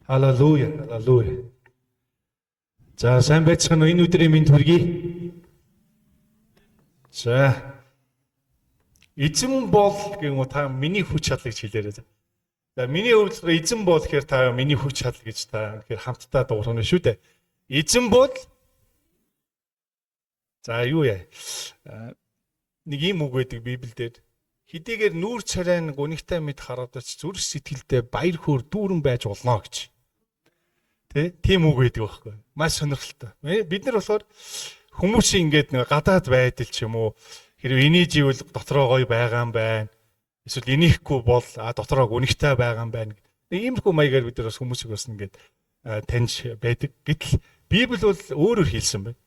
Халелуя, халелуя. За сайн байцгаана уу? Энэ өдрийн мэнд хүргэе. За эзэн бол гэх юм уу та миний хүч чадал гэж хэлээрэй. За миний хувьд эзэн бол гэхээр та миний хүч чадал гэж та тэгэхээр хамтдаа дуурах нь шүү дээ. Эзэн бол за юу яа? Нэг юм үг байдаг Библиэлд. Хэдийгээр нүүр царайн гунигтай мэд харагдаж зүрх сэтгэлдээ баяр хөөр дүүрэн байж болно гэж. Тийм үг байдаг байхгүй. Маш сонирхолтой. Бид нар болохоор хүмүүсийн ингээд нэг гадаад байдал ч юм уу хэрвээ инээж ивэл дотроо гоё байгаа юм байна. Эсвэл инехгүй бол дотроо гунигтай байгаа юм байна. Иймэрхүү маягаар бид нар бас хүмүүсийг бас ингээд таньж байдаг. Гэтэл Библи бол өөрөөр хэлсэн байна.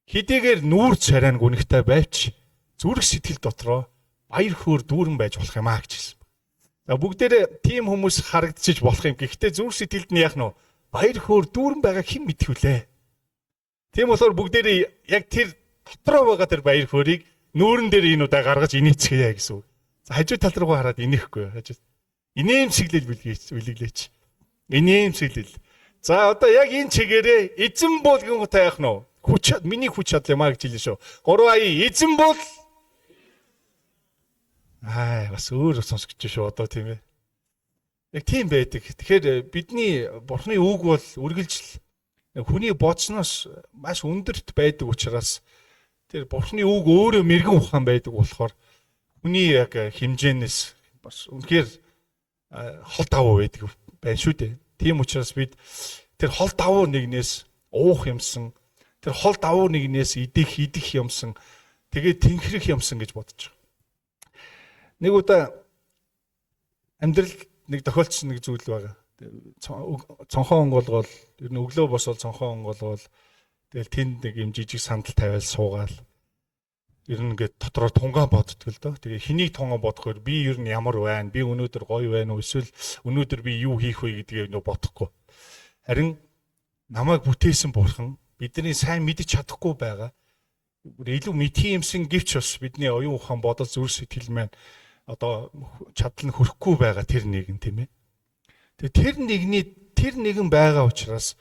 Хэдийгээр нүүр царайн гунигтай байвч зүрх сэтгэл дотроо баяр хөөр дүүрэн байж болох юм аа гэж хэлсэн. За бүгдээрээ тийм хүмүүс харагдчих болох юм. Гэхдээ зүрх сэтгэлд нь яах нь баяр хөөр дүүрэн байгаа хэн мэдэх вүлээ. Тийм болохоор бүгдээрээ яг тэр дотроо байгаа тэр баяр хөөргийг нүүрэн дээр энэ удаа гаргаж инээцгээе гэсэн үг. За хажуу тал руу хараад инехгүй хажуу. Инээмсэглэл билеглээч. Инээмсэглэл. За одоо яг энэ чигээрээ эзэн бол гин утаа яах нь хүч миний хүч чадал юм а гэж хэлсэн шүү. 3 эзэн бол бас өөр сонсогч шүү одоо тийм ээ. Яг тийм байдаг. Тэгэхээр бидний Бурхны үг бол үргэлжил хүний бодсноос маш өндөрт байдаг учраас тэр Бурхны үг өөрөө мэрэгэн ухаан байдаг болохоор хүний яг хэмжээнээс бас үнэхээр хол давуу байдаг байна шүү дээ. Тийм учраас бид тэр хол давуу нэгнээс уух юмсан, тэр хол давуу нэгнээс идэх юмсан, тэгээд тэнхрэх юмсан гэж бодож байгаа. Нэг удаа амьдрал нэг тохиолдсон нэг зүйл байгаа. Цонхон онгоолгол ер нь өглөө босвол цонхон онгоолгол тэгэл тэнд нэг юм жижиг сандал тавиал суугаал ер нь ингээд дотроо тунгаан боддог л доо. Тэгээ хэнийг тунгаан бодохоор би ер нь ямар байна? Би өнөөдөр гоё байна уу? Эсвэл өнөөдөр би юу хийх вэ гэдгийг нөө бодохгүй. Харин намайг бүтээсэн Бурхан бидний сайн мэдэж чадахгүй байгаа. Илүү мэдхий юмсан гэвч бас бидний оюун ухаан бодол зүрх сэтгэл маань одоо чадал нь хөрөхгүй байгаа тэр нэгэн тийм ээ. Тэгээ тэр нэгэн байгаа учраас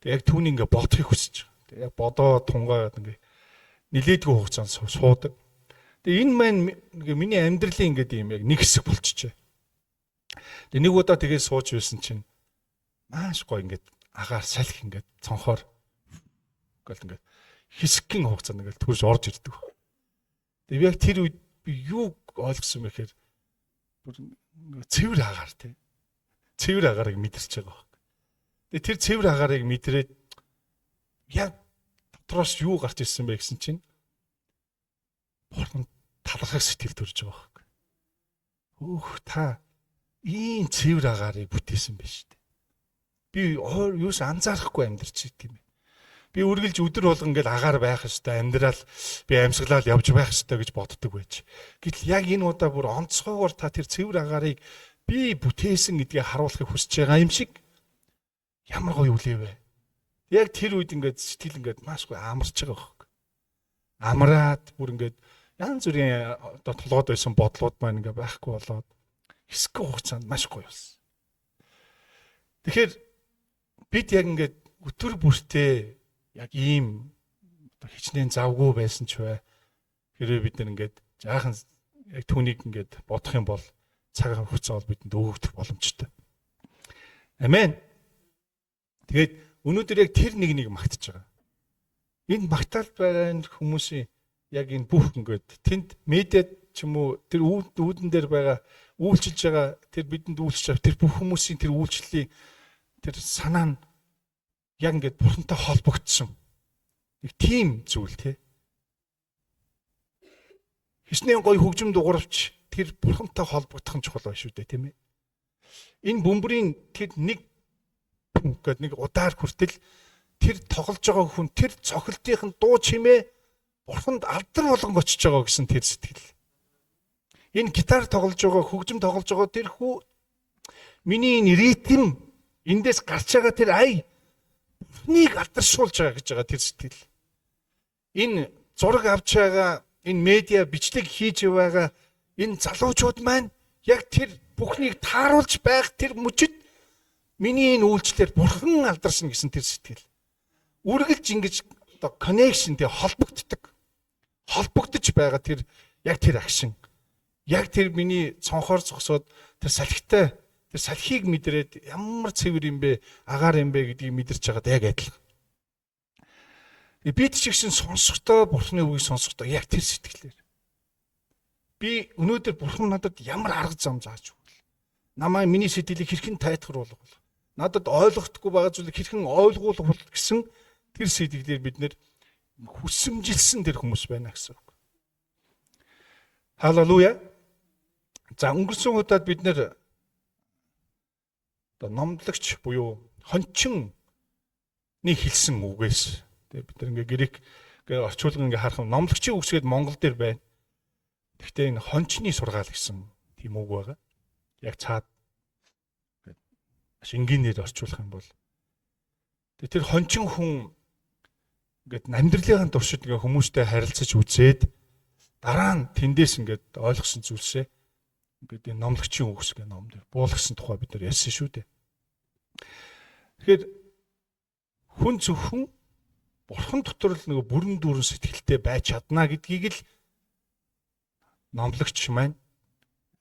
яг түүнийг ингээ бодохыг хүсэж байгаа. Тэгээ яг бодоо тунгаад ингээ нилээдгүй хугацаанд суудаг. Тэгээ энэ маань миний амьдралын ингээ юм яг нэг хэсэг болчихжээ. Тэгээ нэг удаа тэгээ сууж байсан чинь маш гоё ингээ агаар салхи ингээ цонхоор гэл ингээ хэсэгэн хугацаанд ингээ төрж орж ирдэг. Тэгээ яг тэр үед би юу ойлгосон бэ гэхээр цэвэр агаар тий. Цэвэр агаарыг мэдэрч байгаа баг. Тэгээ тэр цэвэр агаарыг мэдрээд яг дотроос юу гарч ирсэн бэ гэсэн чинь Бурхан талархах сэтгэл төрж байгаа баг. Өөх та ийм цэвэр агаарыг бүтээсэн байж тээ. Би юус анзаарахгүй амьдарч идэв юм. Би үргэлж өдөр болгон ингээл агаар байх ёстой, амьдрал би амьсгалал явж байх ёстой гэж боддог байж. Гэтэл яг энэ удаа бүр онцгойгоор та тэр цэвэр агаарыг би бүтээсэн гэдгийг харуулахыг хүсэж байгаа юм шиг ямар гоё үлээ вэ. Яг тэр үед ингээд сэтгэл ингээд маш гоё амарч байгаа байхгүй. Амраад бүр ингээд янз бүрийн одоо толгойд байсан бодлууд маань ингээд байхгүй болоод хэсэг хугацаанд маш гоё болсон. Тэгэхээр бид яг ингээд өтөр бүртээ яг ийм хичнээн завгүй байсан ч бай. Хэрвээ бид нар ингээд жаахан яг түүнийг ингээд бодох юм бол цаг хугацаа бол бидэнд өгөгдөх боломжтой. Амен. Тэгээд өнөөдөр яг тэр нэг магтаж байгаа. Энэ магтаал байгаа хүмүүсийн яг энэ бүх ингээд тэнд медиад ч юм уу тэр үүдэн дээр байгаа үйлчилж байгаа тэр бидэнд үйлчилж байгаа тэр бүх хүмүүсийн тэр үйлчлэлийн тэр санаа нь яг ингээд Бурхантай холбогдсон. Нэг тийм зүйл те. Хичнээн гоё хөгжим дугуйвч тэр Бурхантай холбогдох нь чухал байна шүү дээ, тийм ээ. Энэ бөмбөрийн тэр нэг гэдэг нэг удаар хүртэл тэр тоглож байгаа хүн тэр цохилтын дуу чимээ Бурханд алдар болгон очиж байгаа гэсэн тэр сэтгэл. Энэ гитар тоглож байгаа, хөгжим тоглож байгаа тэр хүү миний энэ ритм эндээс гарч байгаа тэр ая нэг алдаршуулж байгаа гэж байгаа тэр сэтгэл. Энэ зураг авч байгаа, энэ медиа бичлэг хийж байгаа энэ залуучууд маань яг тэр бүхнийг тааруулж байх тэр мөчид Миний энэ үйлчлэлээр бурхан алдарсан гэсэн тэр сэтгэл. Үргэлж ингэж одоо connection тэ холбогдож байгаа тэр яг тэр акшн. Яг тэр миний цонхоор зогсоод тэр салхийг мэдрээд ямар цэвэр юм бэ, агаар юм бэ гэдгийг мэдэрч байгаад яг адилхан. Би ч гэсэн сонсохдоо бурхны үгийг сонсохдоо яг тэр сэтгэлээр. Би өнөөдөр бурхан надад ямар арга зам зааж өгвөл. Намаа миний сэтгэлийг хэрхэн тайтгаруулах вэ? Надад ойлгохдохгүй байгаа зүйлийг хэрхэн ойлгуулах вэ гэсэн тэр сэтгэлээр бид нэр хүсэмжилсэн тэр хүмүүс байна гэсэн үг. Халелуя. За өнгөрсөн удаад бид нэр одоо номлогч буюу хончин хэлсэн үгээс бид нар ингээ грекээр орчуулган ингээ харах номлогчийн үгсгээд монгол дээр байна. Гэхдээ энэ хончны сургаал гэсэн тийм үг байгаа. Яг цаад маш энгийнээр орчуулах юм бол тэр хончин хүн ингээд амьдралын туршид ингээ хүмүүстэй харилцаж үзээд дараа нь тэндээс ингээд ойлгосон зүйлсээ ингээд энэ номлогчийн үгс гэх ном дээр буулгасан тухай бид нар ярьсан шүү дээ. Тэгэхээр хүн зөвхөн бурхан дотор л нөгөө бүрэн дүүрэн сэтгэлтэй байж чадна гэдгийг л номлогч маань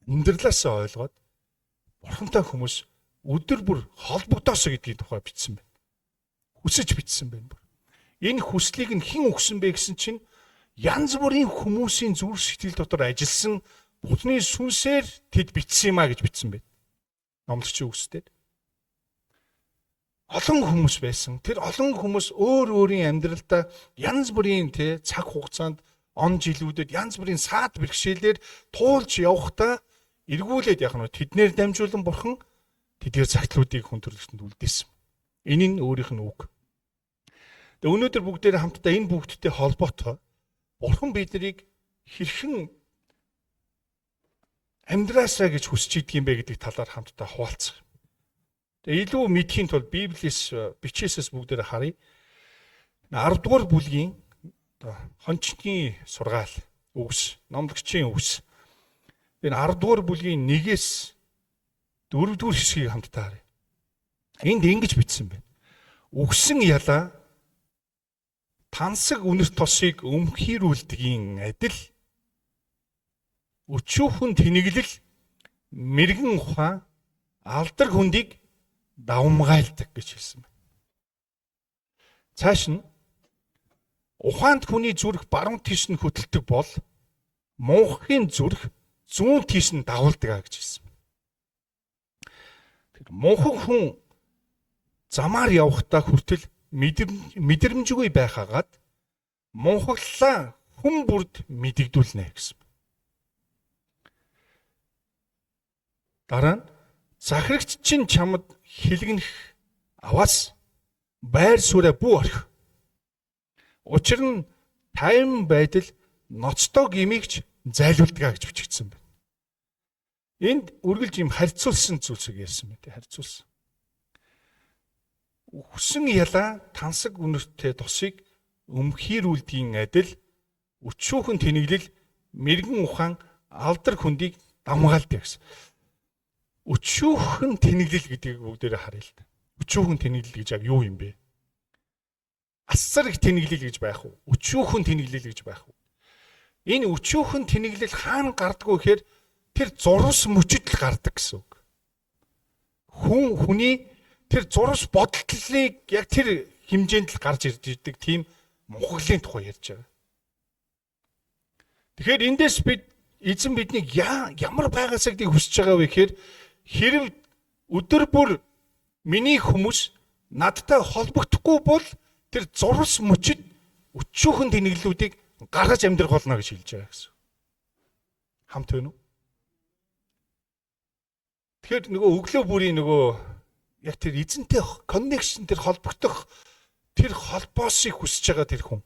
амьдралаасаа ойлгоод бурхантай хүмүүс өдөр бүр холбогдоосоо гэдгийг тухай бичсэн байна. Хүсэж бичсэн байна. Энэ хүслийг нь хэн өгсөн бэ гэсэн чинь янз бүрийн хүмүүсийн зүрх сэтгэл дотор ажилласан Бурхны сүнсээр тэд бичсэн юмаа гэж бичсэн байна. Номлогчийн үгсээр. Олон хүмүүс байсан. Тэр олон хүмүүс өөр өөрийн амьдралдаа янз бүрийн цаг хугацаанд он жилүүдэд янз бүрийн саад бэрхшээлээр туулж явахдаа эргүүлээд яг нь тэднэр дамжуулан бурхан тэдгээр цагтлуудыг хүн төрлөختөнд үлдээсэн. Энэ нь өөрийнх нь үг. Тэгээ өнөөдөр бүгдээр хамтдаа энэ бүгдтэй холбоотой бурхан биднийг хэрхэн амьдраасаа гэж хүсэж идэг юм бэ гэдэг талаар хамтдаа хуваалцах. Тэгээ илүү мэдхийн тулд Библиэс бичээсээс бүгдээр харъя. 10 дугаар бүлгийн хончны сургаал үгс, номлогчийн үгс. Энэ 10 дугаар бүлгийн 1-ээс 4 дугаар хэсгийг хамтдаа харъя. Энд ингэж бичсэн байна. Үгсэн ялаа тансаг үнэр тосыг өмхийрүүлдгийн адил өчүүхэн тэнэглэл мэрэгэн ухаан алдар хүндийг давмгайлдаг гэж хэлсэн байна. Цааш нь ухаанд хүний зүрх баруун тийш нь хөдөлдөг бол мунхын зүрх зүүн тийш нь давуулдаг гэж хэлсэн байна. Тэгэхээр мунхан хүн замаар явахдаа хүртэл мэдрэмжгүй байхаагаад мунхаглалаа хүн бүрд мэдэгдүүлнэ гэсэн. Дараа нь захирагч чинь чамд хилгэнэх аваас байр сууриа бүү орхи. Учир нь тайван байдал ноцтой гимигч зайлуулдаг гэж бичигдсэн байна. Энд үргэлж юм харьцуулсан зүйлсийг ярьсан байна. Харьцуулсан. Үхсэн ялаа тансаг үнэртэй тосыг өмхийрүүлдгийн адил өчүүхэн тэнэглэл мэрэгэн ухаан алдар хүндийг дамгаалдаг гэсэн. Өчүүхэн тэнэглэл гэдгийг бүгдээрээ харъя л да. Өчүүхэн тэнэглэл гэж яг юу юм бэ? Асар их тэнэглэл гэж байх уу? Өчүүхэн тэнэглэл гэж байх уу? Энэ өчүүхэн тэнэглэл хаана гардггүй гэхээр тэр зурвас мөчөд л гардаг гэсэн үг. Хүний тэр зурвас бодолтлыг яг тэр хэмжээнд л гарч ирж идэг тийм мунхаглалын тухай ярьж байгаа. Тэгэхээр эндээс бид эзэн биднийг ямар байгаасаа гэдгийг хүсэж байгаа вэ гэхээр хэрв өдөр бүр миний хүмүүс надтай холбогдохгүй бол тэр зурвас мөчөд өчүүхэн тэнэглэлүүдийг гаргаж амьдрах болно гэж хэлж байгаа гэсэн. Хамт байна уу? Тэгэхээр нөгөө өглөө бүрийн нөгөө яг тэр эзэнтэй коннекшн тэр холбогдох тэр холбоосыг хүсэж байгаа тэр хүн.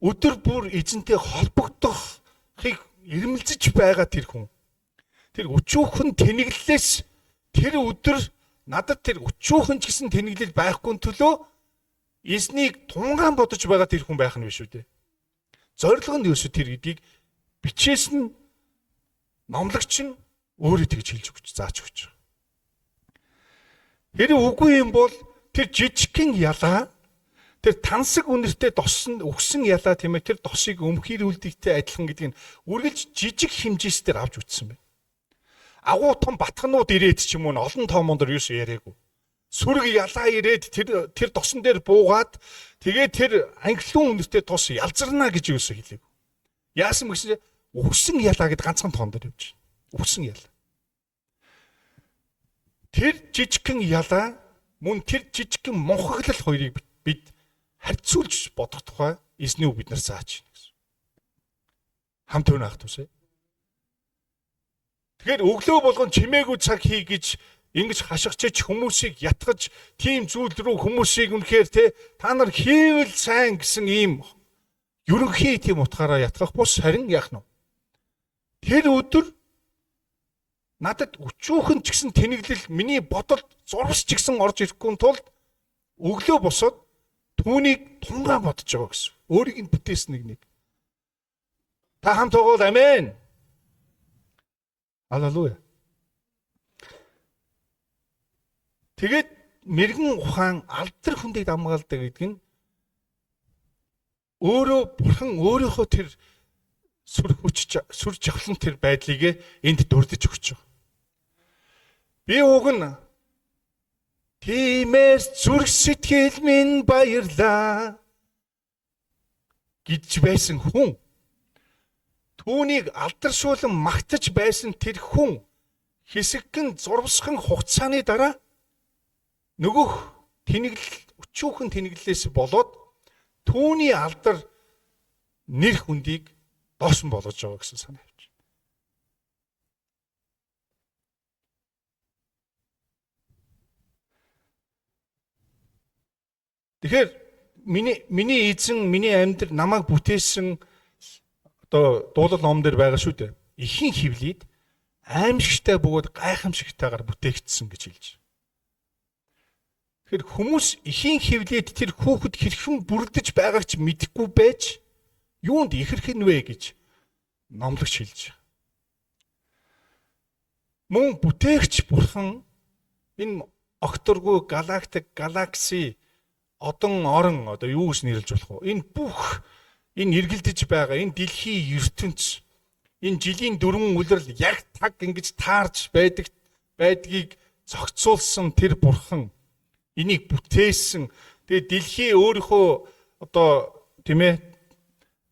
Өдөр бүр эзэнтэй холбогдохыг ирмэлзэж байгаа тэр хүн. Тэр өчүүхэн тэнэглэлээс тэр өдөр надад тэр өчүүхэн ч гэсэн тэнэглэл байхгүй төлөө эзнийг тунгаан бодож байгаа тэр хүн байх нь биш үү дээ. Зорилго нь юу вэ тэр гэдгийг бичээс нь номлогч нь өөрөө тэгж хэлж өгч зааж өгч байгаа. Хэрэв үгүй юм бол тэр жижигхэн ялаа, тэр тансаг үнэртэй өгсөн ялаа тийм ээ, тэр досыг өмхийрүүлдэгтэй адилхан гэдгийг үргэлж жижиг хэмжээсээр авч үтсэн байна. Агуу том батхнууд ирээд ч юм уу олон тоомондор юус яриаггүй. Сүрэг ялаа ирээд тэр досон дээр буугаад тэгээд тэр ангиллун үнэртэй тос ялзарна гэж юус хэлэв. Яасан гэсэн өгсөн ялаа гэд ганцхан тоон дээр явж байна. Өгсөн ялаа. Тэр жижигхэн ялаа мөн тэр жижигхэн монхоглол хоёрыг бид харьцуулж бодох тухай эзний үг биднэр зааж байна гэсэн. Хамт өнө ах тусаа. Тэгэхээр өглөө болгон чимээгүй цаг хий гэж ингэж хашгичж хүмүүсийг ятгаж тийм зүйл рүү хүмүүсийг үнэхээр та нар хийвэл сайн гэсэн ийм ерөнхий тийм утгаараа ятгах бус харин яах нь. Тэр өдөр надад өчүүхэн ч гэсэн тэнэглэл миний бодолд зурвас ч гэсэн орж ирэхгүй тулд өглөө босоод түүнийг тунгаан бодож байгаа гэсэн. Өөрийг нь бүтээсэн нэг. Та хамт байгаа бол амен. Аллилуйя. Тэгээд мэрэгэн ухаан алдар хүндийг дамгаалдаг гэдэг нь бурхан өөрийнхөө тэр сүр жавхлан тэр байдлыг энд дурдж өгч байгаа. Би уг нь тиймээс зүрх сэтгэл минь баярлаа гэж байсан хүн түүнийг алдаршуулан магтаж байсан тэр хүн хэсэгхэн зурвасхан хугацааны дараа нөгөөх өчүүхэн тэнэглэлээс болоод түүний алдар нэр хүндийг доосон болгож байгаа гэсэн санаа авч. Тэгэхээр миний эзэн миний амьдрал намайг бүтээсэн одоо дуулал ном дээр байгаа шүү дээ. Ихийн хөвлөд аимшигтай бөгөөд гайхамшигтайгаар бүтээгдсэн гэж хэлж байна. Тэгэхээр хүмүүс ихийн хөвлөд тэр хүүхэд хэрхэн бүрдэж байгааг ч мэдэхгүй байж юунд ихэрх нь вэ гэж номлогч хэлж байгаа. Мөн бүтээгч бурхан энэ огторгүй галакси одон орон одоо юу гэж нэрлэж болох вэ? Энэ бүх энэ эргэлдэж байгаа энэ дэлхийн ертөнц энэ жилийн дөрвөн үлрэл яг таг ингэж таарч байдгийг зохицуулсан тэр бурхан энийг бүтээсэн. Тэгээ дэлхий өөрийнхөө одоо тийм ээ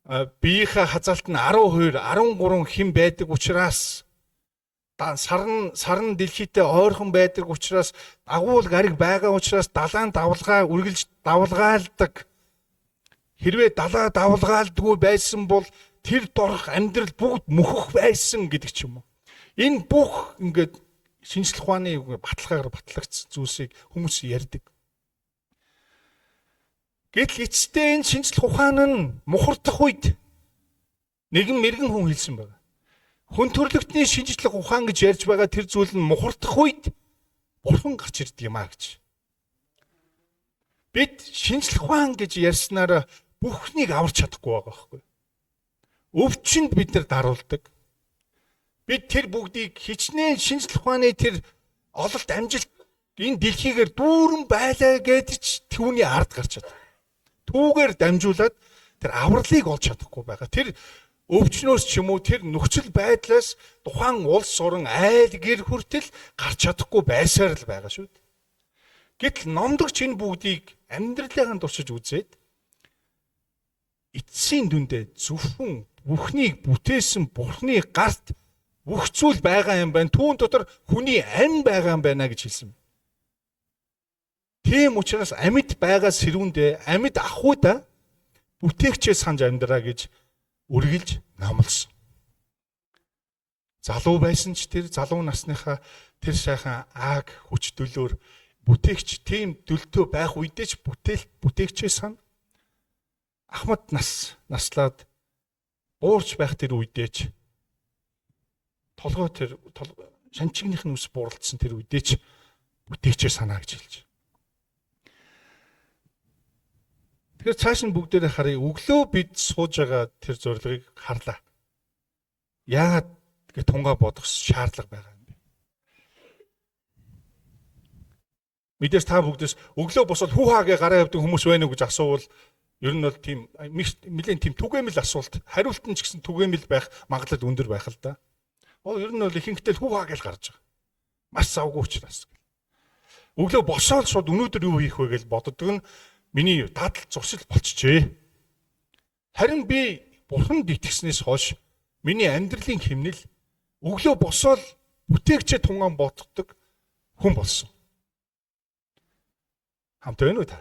биеийнхээ хазаалт нь 12 13 хэм байдаг учраас сарн дэлхийтэй ойрхон байдаг учраас дагуул гариг байгаа учраас далайн давлгаа үргэлж давлгаалдаг. Хэрвээ далаа давлгаалдгүй байсан бол тэр дорх амьдрал бүгд мөхөх байсан гэдэг ч юм уу. Энэ бүх ингээд шинжлэх ухааны баталгаагаар батлагдсан зүйлсийг хүмүүс ярьдаг. Гэтэл эцэстээ энэ шинжлэх ухаан нь мухардах үед нэгэн мэрэгэн хүн хэлсэн байна. Хүн төрлөختний шинжлэх ухаан гэж ярьж байгаа тэр зүйл нь мухардах үед бурхан гарч ирдэг юм а гэж. Бид шинжлэх ухаан гэж ярьснараа бүхнийг аварч чадахгүй байгаа байхгүй. Өвчнөд бид нар даруулдаг. Бид тэр бүгдийг хичнээн шинжлэх ухааны тэр ололт амжилт энэ дэлхийгээр дүүрэн байлаа гэдэж түүний ард гарч чаддаг. Түүгээр дамжуулаад тэр авралыг олж чадахгүй байгаа. Тэр өвчнөөс ч юм уу тэр нөхцөл байдлаас тухайн улс орон айл гэр хүртэл гарч чадахгүй байсаар л байгаа шүү дээ. Гэтэл номдогч энэ бүгдийг амьдралынхаа туршиж үзээд эцсийн дүндээ зөвхөн бүхнийг бүтээсэн Бурхны гарт бүх зүйл байгаа юм байна. Түүн дотор хүний амь байгаа юм байна гэж хэлсэн. Тийм учраас амьд байгаа сэрүүндээ амьд ахуйда бүтээгчээ санаж амьдраа гэж үргэлж намлсан. Залуу байсан ч тэр залуу насныхаа тэр сайхан ааг хүч төлөөр бүтээгч тийм дөлтөө байх үедээ ч бүтээгчээ сан. Ахмад наслаад уурч байх тэр үедээ ч толгой тэр шанчигных нь ус бууралдсан тэр үедээ ч бүтээгчээ санаа гэж хэлж. Тэгэхээр цааш нь бүгдээрээ харъя. Өглөө бид сууж байгаа тэр зорилгыг харлаа. Яагаад гэж тунгаа бодох шаардлага байгаа юм бэ? Мэдээж та бүгдээс өглөө босоод хүү хаагээ гараа явдаг хүмүүс байна уу гэж асуувал ер нь бол тийм нэлээд тийм түгээмэл асуулт. Хариулт нь ч гэсэн түгээмэл байх магадлал өндөр байх л да. Ер нь бол ихэнхдээ хүү хаа гэж гарч байгаа. Маш завгүй учраас. Өглөө босоод шууд өнөөдөр юу хийх вэ гэж боддог нь миний дадал зуршил болчихжээ. Харин би Бурханд итгэснээс хойш миний амьдралын хэмнэл өглөө босоод бүтээгчээ тунгаан боддог хүн болсон. Хамт байна уу та?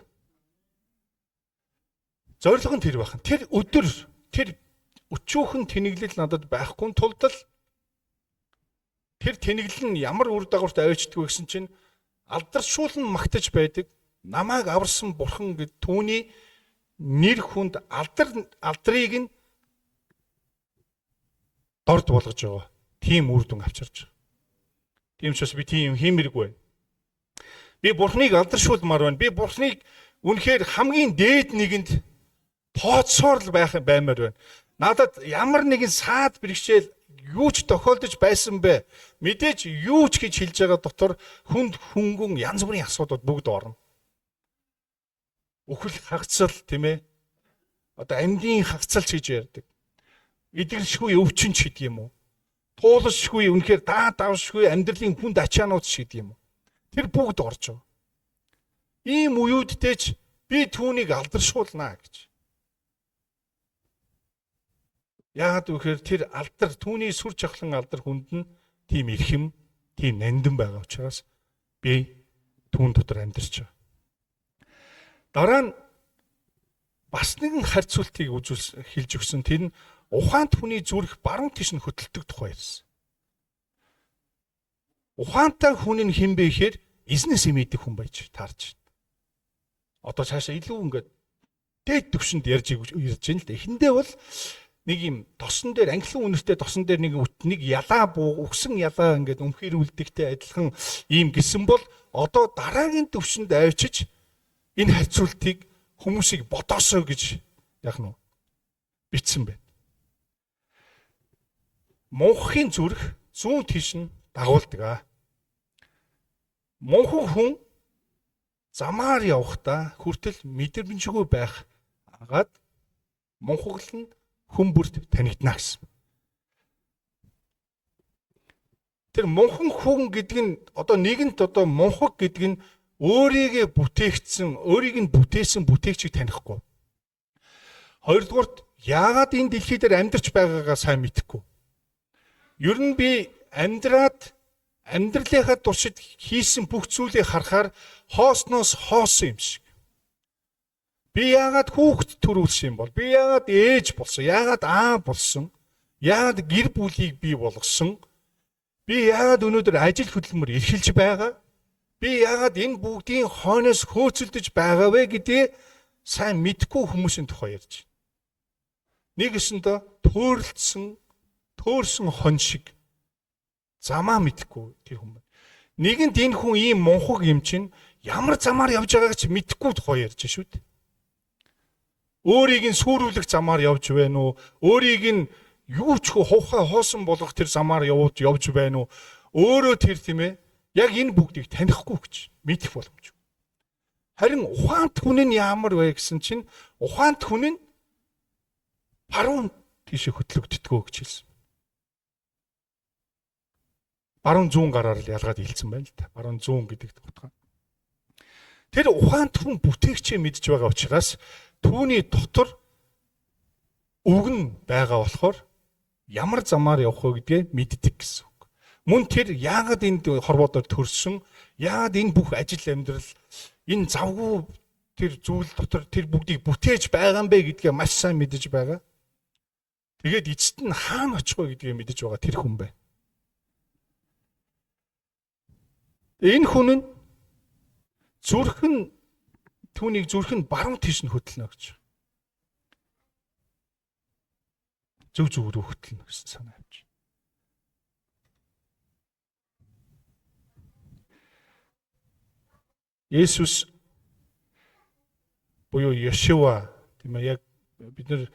Зорилго нь тэр байх. Тэр өдөр тэр өчүүхэн тэнэглэл надад байхгүй тулд л тэр тэнэглэл нь ямар үр дагаварт авчидгүй гэсэн чинь алдаршуулн магтаж байдаг. Намайг аварсан Бурхан гэд түүний нэр хүнд алдрыг нь дорд болгож байгаа. Тийм үр дүн авчирч байгаа. Тийм учраас би тийм хиймэргүй. Би Бурханыг алдаршуулмаар байна. Би Бурханыг үнэхээр хамгийн дээд нэгэнд тооцсоор л баймаар байна. Надад ямар нэгэн саад бэрхшээл юу ч тохиолдож байсан бэ? Мэдээж юу ч гэж хэлж байгаа дотор хүнд хөнгөн янз бүрийн асуудал бүгд орно. Үхэл хагцал тийм ээ. Одоо амьдын хагцалч гэж ярьдаг. Идэгшгүй өвчнч гэдэг юм уу? Туулшгүй үнэхээр давшгүй амьдралын хүнд ачаанууд ч гэдэг юм уу? Тэр бүгд орж байгаа. Ийм үеүдтэйч би түүнийг алдаршуулнаа гэж. Яагаад гэвэл тэр алдар түүний сүр жавхлан алдар хүнд нь тийм эрхэм, тийм нандин байгаа учраас би түүн дотор амьдарч байгаа. Дараа нь бас нэгэн харьцуултыг хэлж өгсөн. Тэр нь ухаант хүний зүрх баруун тийш нь хөдөлдөг тухай ярьсан. Ухаантай хүн нь хэн бэ гэхээр эзнээс мэддэг хүн байж таарч байна. Одоо цаашаа илүү ингээд дээд төвшөнд ярьж байна л да. Эхэндээ бол нэг юм тосон дээр англин үнэртэй тосон дээр нэг ялаа өгсөн ялаа ингээд өмхөрүүлдэгтэй адилхан ийм гисэн бол одоо дараагийн төвшөнд авчиж энэ харьцуултыг хүмүүсийг бодоосоо гэж яг нь бичсэн байна. Мунхын зүрх зүүн тийш нь дагуулдаг. Мунхан хүн замаар явахдаа хүртэл мэдрэмжгүй байх агаад мунхагл нь хүн бүрт танигдана гэсэн. Тэр мунхан хүн гэдэг нь одоо нэгэнт одоо мунхаг гэдэг нь өөрийгөө бүтээгдсэн, өөрийг нь бүтээсэн бүтээгчийг танихгүй. Хоёрдугаарт яагаад энэ дэлхий дээр амьдарч байгаагаа сайн мэдэхгүй. Ер нь би амьдралынхаа туршид хийсэн бүх зүйлийг харахаар хоосноос хоосон юм шиг. Би яагаад хүүхэд төрүүлсэн юм бол? Би яагаад ээж болсон? Яагаад аав болсон? Яагаад гэр бүлийг бий болгосон? Би яагаад өнөөдөр ажил хөдөлмөр эрхэлж байгаа? Би яагаад энэ бүгдийн хойноос хөөцөлдөж байгаа вэ гэдгээ сайн мэдгүй хүмүүсийн тухай ярьж байна. Нэг өсөндөө төөрсөн хон шиг замаа мэдгүй тэр хүмүүс. Нэгэнт энэ хүн ийм мунхаг юм чинь ямар замаар явж байгааг ч мэдгүй тухай ярьж шүү дээ. Өөрийг нь сүрүүлэх замаар явж байна уу? Өөрийг нь юу ч хуухай хоосон болгох тэр замаар явж байна уу? Өөрөө тэр тийм ээ. Яг энэ бүгдийг танихгүй гэж мэдэх боломжгүй. Харин ухаант хүн нь ямар вэ гэсэн чинь ухаант хүн нь баруун тийш хөтлөгддгөө гэж хэлсэн. Баруун зүүн гараар л ялгаад хэлсэн байна л та. Баруун зүүн гэдэг утга. Тэр ухаант хүн бүтээгчээ мэдж байгаа учраас түүний дотор өгн байгаа болохоор ямар замаар явах вэ гэдгээ мэддэг гэсэн үг. Мөн тэр яагаад энд хорвоодоор төрсөн, яагаад энэ бүх ажил амьдрал, энэ завгүй тэр зүйл дотор тэр бүгдийг бүтээж байгаа юм бэ гэдгээ маш сайн мэдэж байгаа. Тэгээд эцэст нь хаана очих вэ гэдгээ мэдэж байгаа тэр хүн байна. Энэ хүн нь түүнийг зүрх нь баруун тийш нь хөтлөнө гэж. Зөв рүү хөтлөнө гэсэн санаа авч. Есүс буюу Йошуа тийм ээ, яг бид нар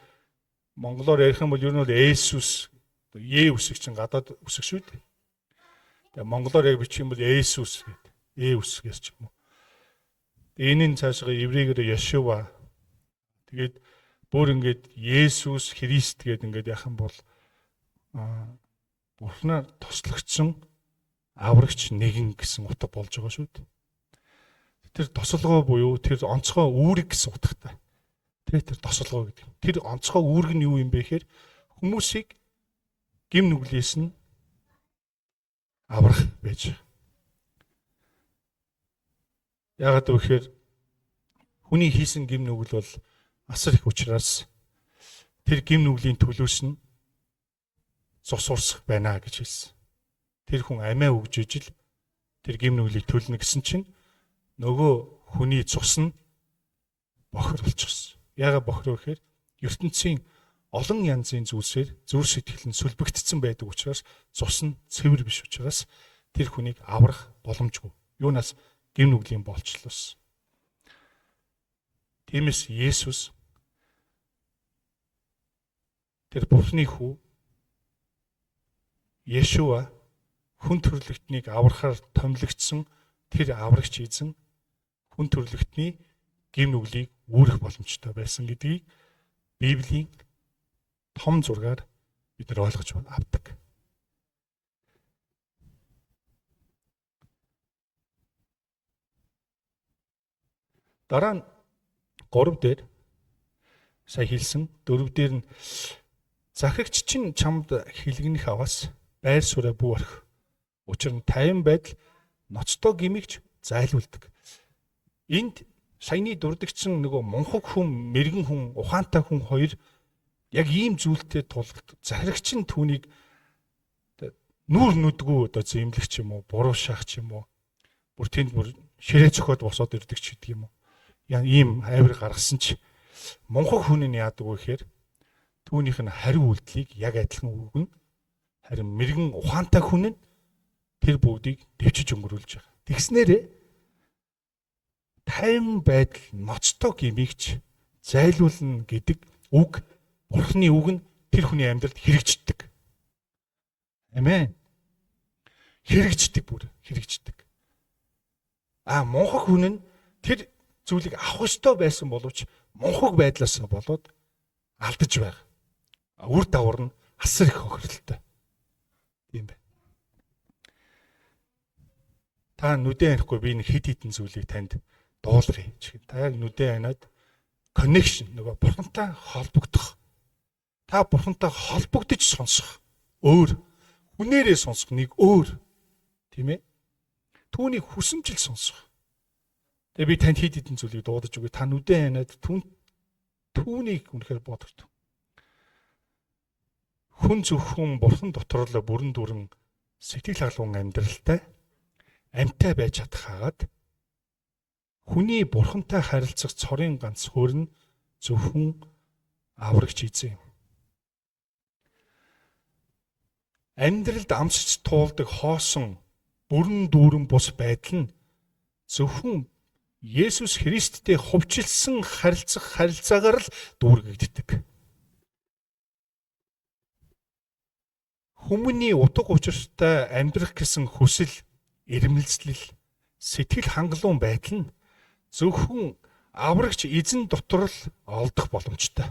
монголоор ярих юм бол ер нь бол Есүс, Е үсэг чинь гадаад үсэг шүү дээ. Тэгээ монголоор яг бичих юм бол Есүс гэдэг. Е үсгээс ч юм уу. Энийн цаашгаа еврейгээр Яшуа. Тэгээд бүр ингээд Есүс Христ гэдэг ингээд яхан бол Бурхнаар тослогдсон аврагч нэгэн гэсэн утга болж байгаа шүү дээ. Тэр тосолгоо буюу тэр онцгой үүрэг гэсэн утгатай. Тэр тосолгоо гэдэг. Тэр онцгой үүрэг нь юу юм бэ гэхээр хүмүүсийг гим нүглээс нь аврах байж. Яагаад гэвэл хүний хийсэн гим нүгэл бол асар их учраас тэр гим нүглийн төлөөс нь цус урсах байна гэж хэлсэн. Тэр хүн амиа өгж ижил тэр гим нүглийг төлнө гэсэн чинь нөгөө хүний цус нь бохир болчихсон. Яагаад бохир вэ гэхээр ертөнцийн олон янзын зүйлсээр зүр сэтгэл нь сүлбэгдсэн байдаг учраас цус нь цэвэр биш учраас тэр хүнийг аврах боломжгүй. Юунаас гим нүглийн болчлоос. Тиймээс Есүс тэр Бурхны хүү Яшуа хүн төрлөختнийг аврахаар томилогдсон тэр аврагч эзэн хүн төрлөختний гим нүглийг үүрэх боломжтой байсан гэдгийг Библийн том зургаар бид нар ойлгож авдаг. Дараа нь 3 дээр сая хэлсэн 4 дээр нь захирагч чинь чамд хилгэнэх аваас байр сууриа бүү орхи. Учир нь тайван байдал ноцтой гимигч зайлуулдаг. Энд саяны дурдгчсан нөгөө мунхаг хүн, мэрэгэн хүн, ухаантай хүн хоёр яг ийм зүйлтэй тулгардаг. Захирагч нь түүнийг нүүр нүдгүй одоо зэмлэх юм уу, буруу шаах юм уу, бүр тэнд бүр ширээ цохоод босоод ирдэг ч гэдэг юм уу. Яа ийм авир гаргасан ч мунхаг хүн нь яадаг вэ гэхээр түүнийх нь хариу үйлдэлийг яг адилхан өгнө. Харин мэрэгэн ухаантай хүн нь тэр бүгдийг дэвчиж өнгөрүүлж байгаа. Тэгснээрээ тайван байдал ноцтой гимигч зайлуулна гэдэг үг, Бурхны үг нь тэр хүний амьдралд хэрэгждэг. Амен. Хэрэгждэг бүр хэрэгждэг. Мунхаг хүн нь тэр зүйлийг авах ёстой байсан боловч мунхаг байдлаас болоод алдаж байгаа. Үр дагавар нь асар их хохирлтой. Тийм байна. Та нүдэн ханихгүй би нэг хэд хэдэн зүйлийг танд дуулахыг чих. Та яг нүдэн ханаад connection нөгөө Бурхантай холбогдох. Та Бурхантай холбогдож сонсох. Өөр. Хүнээрээ сонсох нэг өөр. Тийм ээ? Түүнийг хүсэмжил сонсох. Тэгээ би танд хэд хэдэн зүйлийг дуудаж өгье. Та нүдэн ханаад түүнийг үнэхээр бодогдов. Хүн зөвхөн Бурхан дотор л бүрэн дүрэн сэтгэл хангалуун амьдралтай амьтай байж чадхаагаад хүний Бурхантай харилцах цорын ганц хөр нь зөвхөн аврагч эзэн юм. Амьдралд амсч туулдаг хоосон бүрэн дүүрэн бус байдал нь зөвхөн Есүс Христтэй хувьчилсан харилцаагаар л дүүргэгддэг. Хүмүүний утга учиртай амьдрах гэсэн хүсэл, ирмэлзлэл, сэтгэл хангалуун байдал нь зөвхөн аврагч эзэн дотор л олдох боломжтой.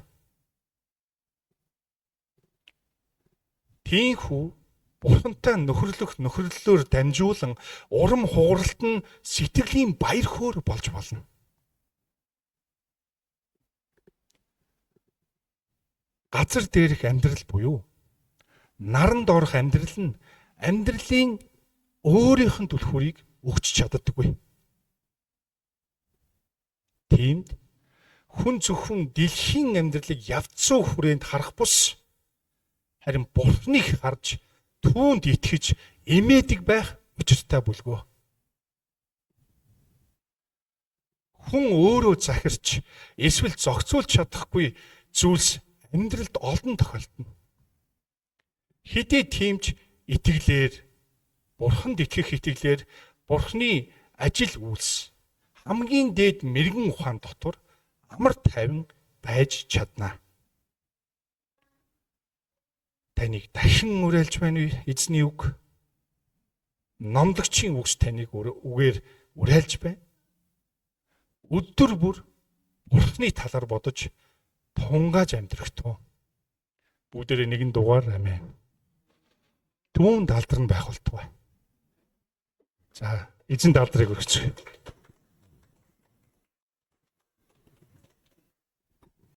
Тийхүү Бурхантай нөхөрлөлөөр дамжуулан урам хугаралт нь сэтгэлийн баяр хөөр болж болно. Газар дээрх амьдрал буюу наранд орох амьдрал нь амьдралын өөрийнх нь түлхүүрийг өгч чаддаггүй. Тиймд хүн зөвхөн дэлхийн амьдралыг явцсан хүрээнд харах бус харин Бурхныг харж түүнд итгэж эмээдэг байх учиртай бүлгөө. Хүн өөрөө захирч эсвэл зохицуулж чадахгүй зүйлс амьдралд олон тохиолдно. Хэдий тиймч итгэлээр Бурханд итгэх итгэлээр Бурхны ажил үйлс хамгийн дээд мэрэгэн ухаан дотор амар тайван байж чадна. Таныг дахин уриалж байна уу эзний үг? Номлогчийн үгс таныг үгээр уриалж байна. өдөр бүр Бурхны талаар бодож тунгааж амьдрах тун. Бүгдээрээ нэгэн дугаар амин. Түүн далдар нь байх болтугай. За, эзэн далдрыг өргөцгөө.